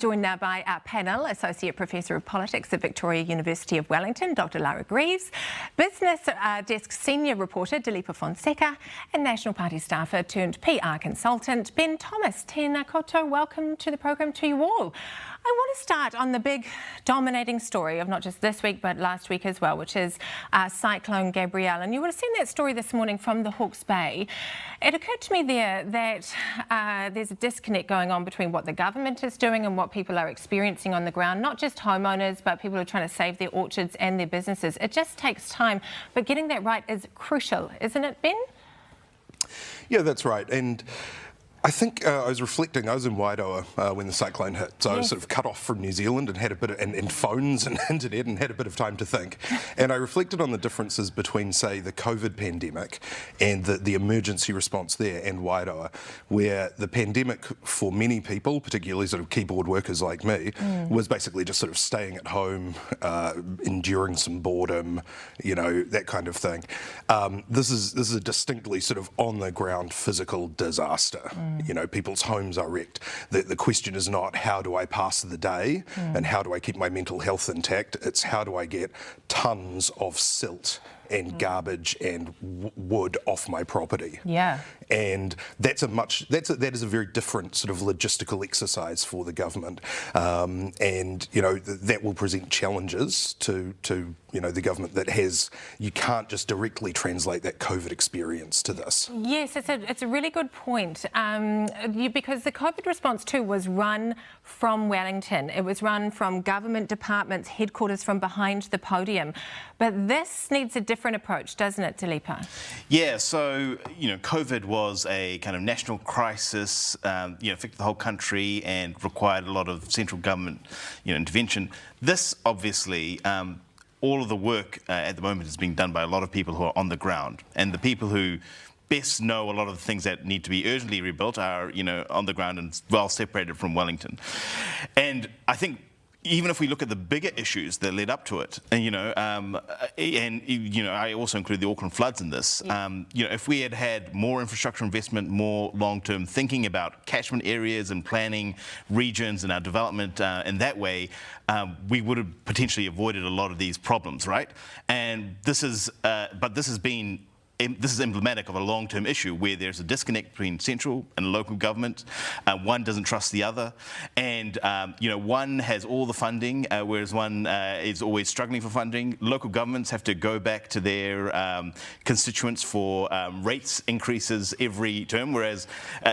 Joined now by our panel, Associate Professor of Politics at Victoria University of Wellington, Dr. Lara Greaves, Business Desk Senior Reporter Dileepa Fonseca, and National Party staffer turned PR consultant Ben Thomas. Tēnā koutou, welcome to the program to you all. I want to start on the big dominating story of not just this week but last week as well, which is Cyclone Gabrielle. And you would have seen that story this morning from the Hawke's Bay. It occurred to me there that there's a disconnect going on between what the government is doing and what people are experiencing on the ground, not just homeowners, but people who are trying to save their orchards and their businesses. It just takes time, but getting that right is crucial, isn't it, Ben? Yeah, that's right. And I think I was reflecting, I was in Wairoa when the cyclone hit, so I was sort of cut off from New Zealand and had a bit of, and phones and internet, and had a bit of time to think. And I reflected on the differences between, say, the COVID pandemic and the emergency response there and Wairoa, where the pandemic for many people, particularly sort of keyboard workers like me, was basically just sort of staying at home, enduring some boredom, you know, that kind of thing. This is a distinctly sort of on the ground physical disaster. You know, people's homes are wrecked. The question is not how do I pass the day and how do I keep my mental health intact. It's how do I get tons of silt and garbage and wood off my property. Yeah. And that is a very different sort of logistical exercise for the government. And, you know, that will present challenges to you know, the government that has, you can't just directly translate that COVID experience to this. Yes, it's a really good point. Because the COVID response too was run from Wellington. It was run from government departments, headquarters from behind the podium. But this needs a different approach, doesn't it, Dileepa? Yeah, so, you know, COVID was a kind of national crisis, you know, affected the whole country and required a lot of central government, you know, intervention. This, obviously, all of the work at the moment is being done by a lot of people who are on the ground. And the people who best know a lot of the things that need to be urgently rebuilt are, you know, on the ground and well separated from Wellington. And I think even if we look at the bigger issues that led up to it, and you know, I also include the Auckland floods in this. You know, if we had had more infrastructure investment, more long-term thinking about catchment areas and planning regions and our development in that way, we would have potentially avoided a lot of these problems, right? And this is, but this is emblematic of a long-term issue where there's a disconnect between central and local government. One doesn't trust the other, and you know, one has all the funding, whereas one is always struggling for funding. Local governments have to go back to their constituents for rates increases every term, whereas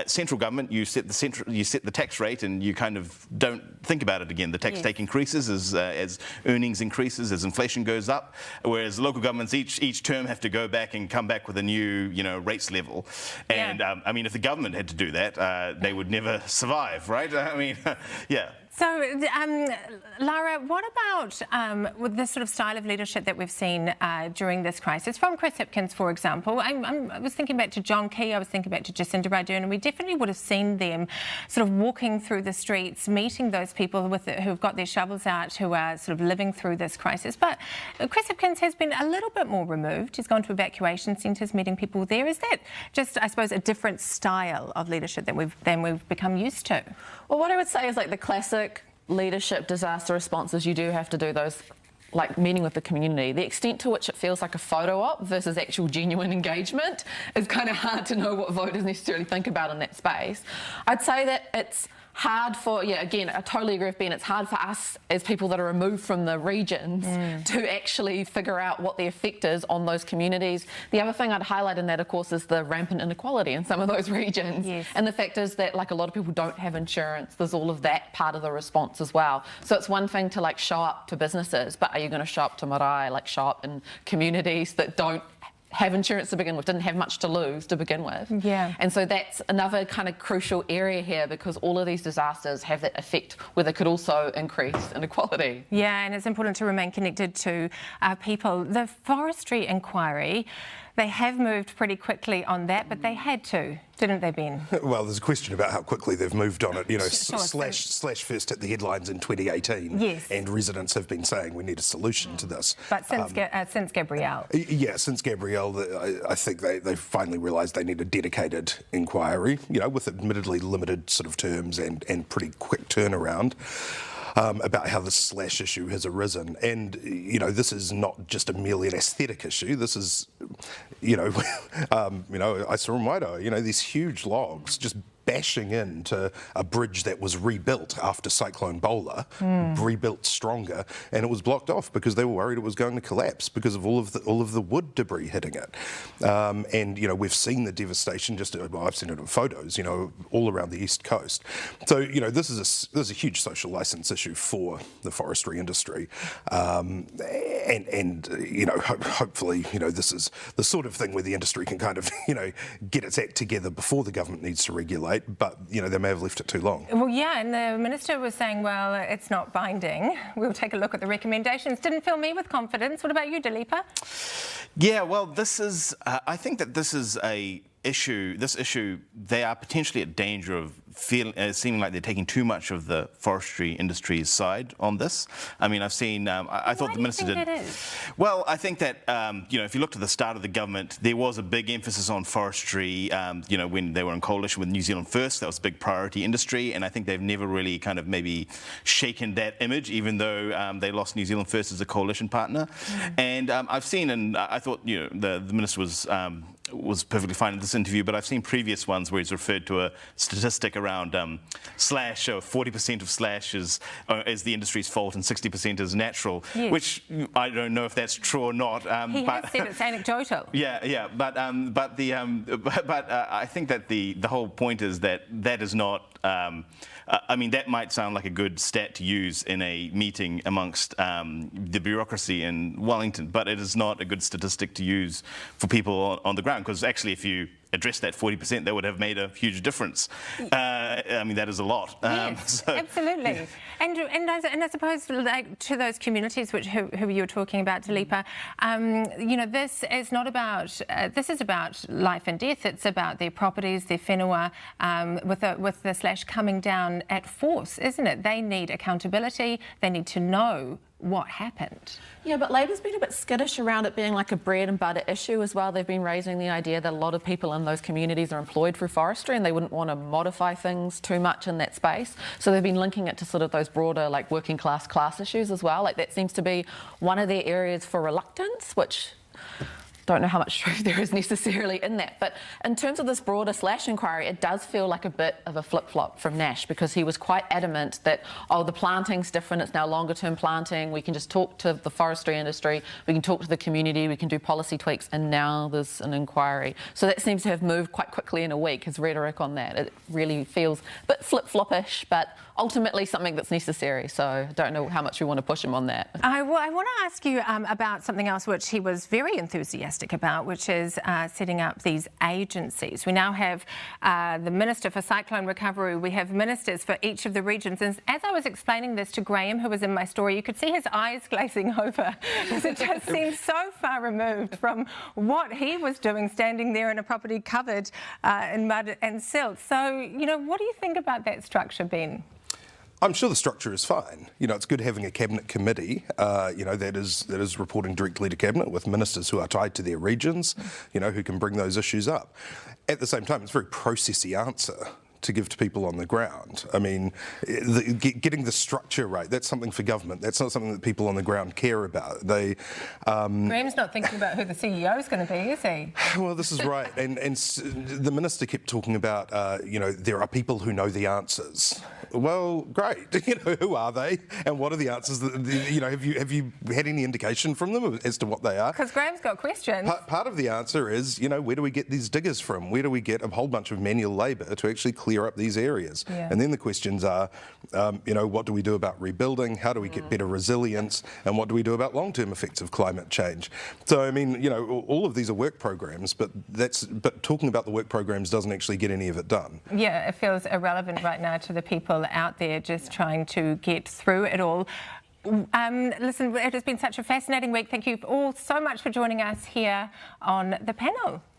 central government, you set the tax rate, and you kind of don't think about it again. The tax take increases as earnings increases, as inflation goes up, whereas local governments each term have to go back and come back with a new, you know, rates level. And I mean, if the government had to do that, they would never survive, right? I mean, yeah. So, Lara, what about with this sort of style of leadership that we've seen during this crisis from Chris Hipkins, for example? I was thinking back to John Key, I was thinking back to Jacinda Ardern, and we definitely would have seen them sort of walking through the streets, meeting those people who've got their shovels out, who are sort of living through this crisis. But Chris Hipkins has been a little bit more removed. He's gone to evacuation centres, meeting people there. Is that just, I suppose, a different style of leadership than we've become used to? Well, what I would say is like the classic leadership disaster responses, you do have to do those, like meeting with the community. The extent to which it feels like a photo op versus actual genuine engagement is kind of hard to know what voters necessarily think about in that space. I'd say that it's hard for, again, I totally agree with Ben, it's hard for us as people that are removed from the regions to actually figure out what the effect is on those communities. The other thing I'd highlight in that, of course, is the rampant inequality in some of those regions. And the fact is that, like, a lot of people don't have insurance. There's all of that part of the response as well. So it's one thing to, like, show up to businesses, but are you going to show up to marae, like show up in communities that don't have insurance to begin with, didn't have much to lose to begin with. And so that's another kind of crucial area here, because all of these disasters have that effect where they could also increase inequality. Yeah, and it's important to remain connected to people. The forestry inquiry, they have moved pretty quickly on that, but they had to, didn't they, Ben? Well, there's a question about how quickly they've moved on it. You know, Sure, Slash first hit the headlines in 2018, yes, and residents have been saying we need a solution to this. But since Gabrielle, yeah, since Gabrielle, I think they finally realised they need a dedicated inquiry. You know, with admittedly limited sort of terms and pretty quick turnaround. About how the Slash issue has arisen. And, you know, this is not just merely an aesthetic issue. This is, you know, I saw in Wairoa, you know, these huge logs just bashing into a bridge that was rebuilt after Cyclone Bowler, rebuilt stronger, and it was blocked off because they were worried it was going to collapse because of all of the wood debris hitting it. And you know, we've seen the devastation. I've seen it in photos, you know, all around the east coast. So you know, this is a huge social license issue for the forestry industry, and you know, hopefully, you know, this is the sort of thing where the industry can kind of, you know, get its act together before the government needs to regulate. But, you know, they may have left it too long. Well, yeah, and the Minister was saying, well, it's not binding. We'll take a look at the recommendations. Didn't fill me with confidence. What about you, Dileepa? Yeah, well, this is, I think that this is this issue, they are potentially at danger of seeming like they're taking too much of the forestry industry's side on this. I mean, I've seen, I thought the Minister did. Well, I think that, you know, if you look at the start of the government, there was a big emphasis on forestry, you know, when they were in coalition with New Zealand First, that was a big priority industry, and I think they've never really kind of maybe shaken that image, even though they lost New Zealand First as a coalition partner. And I've seen, and I thought, you know, the Minister was perfectly fine in this interview, but I've seen previous ones where he's referred to a statistic around slash, 40% of slash is the industry's fault and 60% is natural, yes, which I don't know if that's true or not. He has said it's anecdotal. Yeah, but I think that the whole point is that is not. I mean, that might sound like a good stat to use in a meeting amongst the bureaucracy in Wellington, but it is not a good statistic to use for people on the ground, because actually if you address that 40%, that would have made a huge difference. I mean, that is a lot. Yes, absolutely. Yeah. And I suppose, like, to those communities who you were talking about, Dileepa, you know, this is not about, this is about life and death. It's about their properties, their whenua, with the slash coming down at force, isn't it? They need accountability. They need to know what happened. Yeah, but Labor's been a bit skittish around it being like a bread and butter issue as well. They've been raising the idea that a lot of people in those communities are employed through forestry and they wouldn't want to modify things too much in that space. So they've been linking it to sort of those broader, like, working class issues as well. Like, that seems to be one of their areas for reluctance, which don't know how much truth there is necessarily in that. But in terms of this broader slash inquiry, it does feel like a bit of a flip-flop from Nash, because he was quite adamant that, oh, the planting's different, it's now longer-term planting, we can just talk to the forestry industry, we can talk to the community, we can do policy tweaks, and now there's an inquiry. So that seems to have moved quite quickly in a week, his rhetoric on that. It really feels a bit flip-flop-ish, but ultimately something that's necessary. So I don't know how much we want to push him on that. I want to ask you about something else which he was very enthusiastic about, which is setting up these agencies. We now have the Minister for Cyclone Recovery. We have ministers for each of the regions. And as I was explaining this to Graham, who was in my story, you could see his eyes glazing over, because it just seems so far removed from what he was doing, standing there in a property covered in mud and silt. So, you know, what do you think about that structure, Ben? I'm sure the structure is fine. You know, it's good having a cabinet committee, you know, that is reporting directly to cabinet with ministers who are tied to their regions, you know, who can bring those issues up. At the same time, it's a very processy answer to give to people on the ground. I mean, getting the structure right, that's something for government. That's not something that people on the ground care about. Graham's not thinking about who the CEO is going to be, is he? Well, this is right. And the minister kept talking about, you know, there are people who know the answers. Well, great. You know, who are they, and what are the answers? You know, have you had any indication from them as to what they are? Because Graham's got questions. Part of the answer is, you know, where do we get these diggers from? Where do we get a whole bunch of manual labour to actually clear up these areas? Yeah. And then the questions are, you know, what do we do about rebuilding? How do we get better resilience? And what do we do about long-term effects of climate change? So, I mean, you know, all of these are work programs, but talking about the work programs doesn't actually get any of it done. Yeah, it feels irrelevant right now to the people out there just trying to get through it all. Listen, it has been such a fascinating week. Thank you all so much for joining us here on the panel.